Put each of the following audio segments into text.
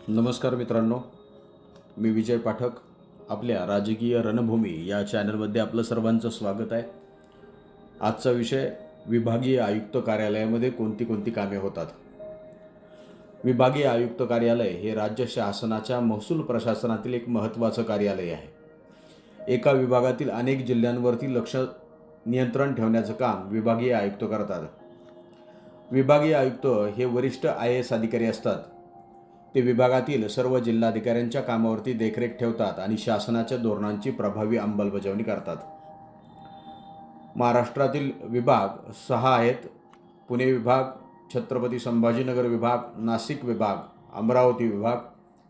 नमस्कार मित्रांनो, मी विजय पाठक. आपल्या राजकीय रणभूमी या चॅनलमध्ये आपलं सर्वांचं स्वागत आहे. आजचा विषय विभागीय आयुक्त कार्यालयामध्ये कोणती कोणती कामे होतात. विभागीय आयुक्त कार्यालय हे राज्य शासनाच्या महसूल प्रशासनातील एक महत्त्वाचं कार्यालय आहे. एका विभागातील अनेक जिल्ह्यांवरती लक्ष नियंत्रण ठेवण्याचं काम विभागीय आयुक्त करतात. विभागीय आयुक्त हे वरिष्ठ IAS अधिकारी असतात. ते विभागातील सर्व जिल्हाधिकाऱ्यांच्या कामावरती देखरेख ठेवतात आणि शासनाच्या धोरणांची प्रभावी अंमलबजावणी करतात. महाराष्ट्रातील विभाग 6 आहेत. पुणे विभाग, छत्रपती संभाजीनगर विभाग, नाशिक विभाग, अमरावती विभाग,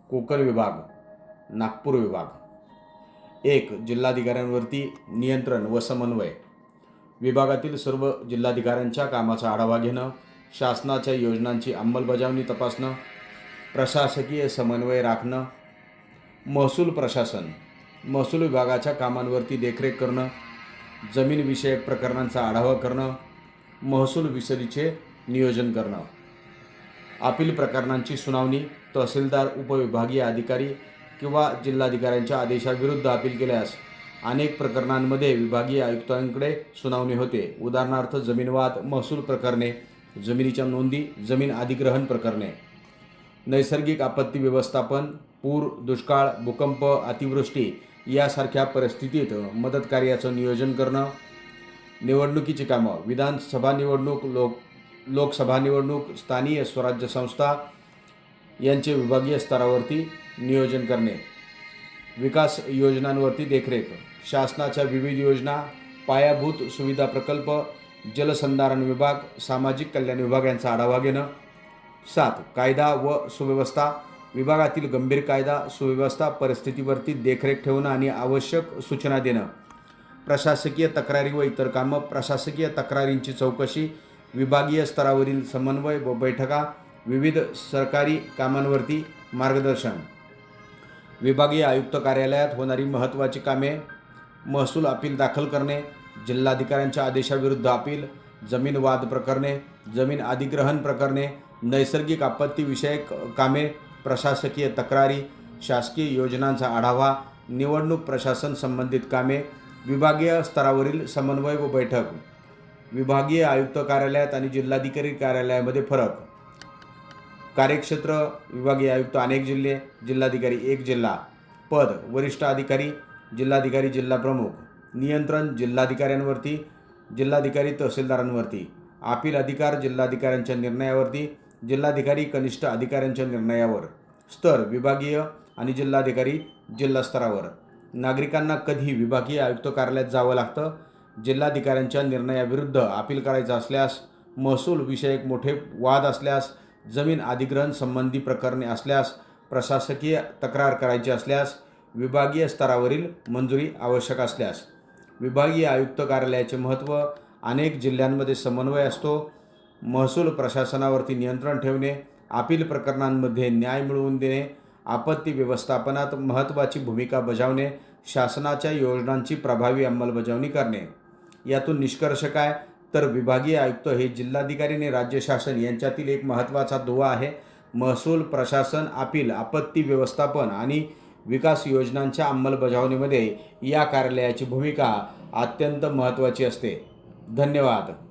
कोकण विभाग, नागपूर विभाग. 1. जिल्हाधिकाऱ्यांवरती नियंत्रण व समन्वय. विभागातील सर्व जिल्हाधिकाऱ्यांच्या कामाचा आढावा घेणं, शासनाच्या योजनांची अंमलबजावणी तपासणं, प्रशासकीय समन्वय राखणं. महसूल प्रशासन. महसूल विभागाच्या कामांवरती देखरेख करणं, जमीनविषयक प्रकरणांचा आढावा करणं, महसूल वसुलीचे नियोजन करणं. अपील प्रकरणांची सुनावणी. तहसीलदार, उपविभागीय अधिकारी किंवा जिल्हाधिकाऱ्यांच्या आदेशाविरुद्ध अपील केल्यास अनेक प्रकरणांमध्ये विभागीय आयुक्तांकडे सुनावणी होते. उदाहरणार्थ जमीन वाद, महसूल प्रकरणे, जमिनीच्या नोंदी, जमीन अधिग्रहण प्रकरणे. नैसर्गिक आपत्ती व्यवस्थापन. पूर, दुष्काळ, भूकंप, अतिवृष्टी यासारख्या परिस्थितीत मदत कार्याचं नियोजन करणं. निवडणुकीची कामं. विधानसभा निवडणूक, लोकसभा निवडणूक, स्थानीय स्वराज्य संस्था यांचे विभागीय स्तरावरती नियोजन करणे. विकास योजनांवरती देखरेख. शासनाच्या विविध योजना, पायाभूत सुविधा प्रकल्प, जलसंधारण विभाग, सामाजिक कल्याण विभाग यांचा आढावा घेणं. 7. कायदा व सुव्यवस्था. विभागातील गंभीर कायदा सुव्यवस्था परिस्थितीवरती देखरेख ठेवणं आणि आवश्यक सूचना देणं. प्रशासकीय तक्रारी व इतर कामं. प्रशासकीय तक्रारींची चौकशी, विभागीय स्तरावरील समन्वय व बैठका, विविध सरकारी कामांवरती मार्गदर्शन. विभागीय आयुक्त कार्यालयात होणारी महत्त्वाची कामे. महसूल अपील दाखल करणे, जिल्हाधिकाऱ्यांच्या आदेशाविरुद्ध अपील, जमीन वाद प्रकरणे, जमीन अधिग्रहण प्रकरणे, नैसर्गिक आपत्तीविषयक कामे, प्रशासकीय तक्रारी, शासकीय योजनांचा आढावा, निवडणूक प्रशासन संबंधित कामे, विभागीय स्तरावरील समन्वय व बैठक. विभागीय आयुक्त कार्यालयात आणि जिल्हाधिकारी कार्यालयामध्ये फरक. कार्यक्षेत्र. विभागीय आयुक्त अनेक जिल्हे, जिल्हाधिकारी 1 जिल्हा. पद. वरिष्ठ अधिकारी, जिल्हाधिकारी, जिल्हा प्रमुख. नियंत्रण जिल्हाधिकाऱ्यांवरती, जिल्हाधिकारी तहसीलदारांवरती. अपील अधिकार जिल्हाधिकाऱ्यांच्या निर्णयावरती, जिल्हाधिकारी कनिष्ठ अधिकाऱ्यांच्या निर्णयावर. स्तर. विभागीय आणि जिल्हाधिकारी जिल्हा स्तरावर. नागरिकांना कधी विभागीय आयुक्त कार्यालयात जावं लागतं? जिल्हाधिकाऱ्यांच्या निर्णयाविरुद्ध अपील करायचं असल्यास, महसूल विषयक मोठे वाद असल्यास, जमीन अधिग्रहण संबंधी प्रकरणे असल्यास, प्रशासकीय तक्रार करायची असल्यास, विभागीय स्तरावरील मंजुरी आवश्यक असल्यास. विभागीय आयुक्त कार्यालयाचे महत्त्व. अनेक जिल्ह्यांमध्ये समन्वय असतो. महसूल प्रशासनावरती नियंत्रण ठेवणे, अपील प्रकरणांमध्ये न्याय मिळवून देणे, आपत्ती व्यवस्थापनात महत्त्वाची भूमिका बजावणे, शासनाच्या योजनांची प्रभावी अंमलबजावणी करणे. यातून निष्कर्ष काय? तर विभागीय आयुक्त हे जिल्हाधिकारी आणि राज्य शासन यांच्यातील एक महत्त्वाचा दुवा आहे. महसूल प्रशासन, अपील, आपत्ती व्यवस्थापन आणि विकास योजनांच्या अंमलबजावणीमध्ये या कार्यालयाची भूमिका अत्यंत महत्त्वाची असते. धन्यवाद.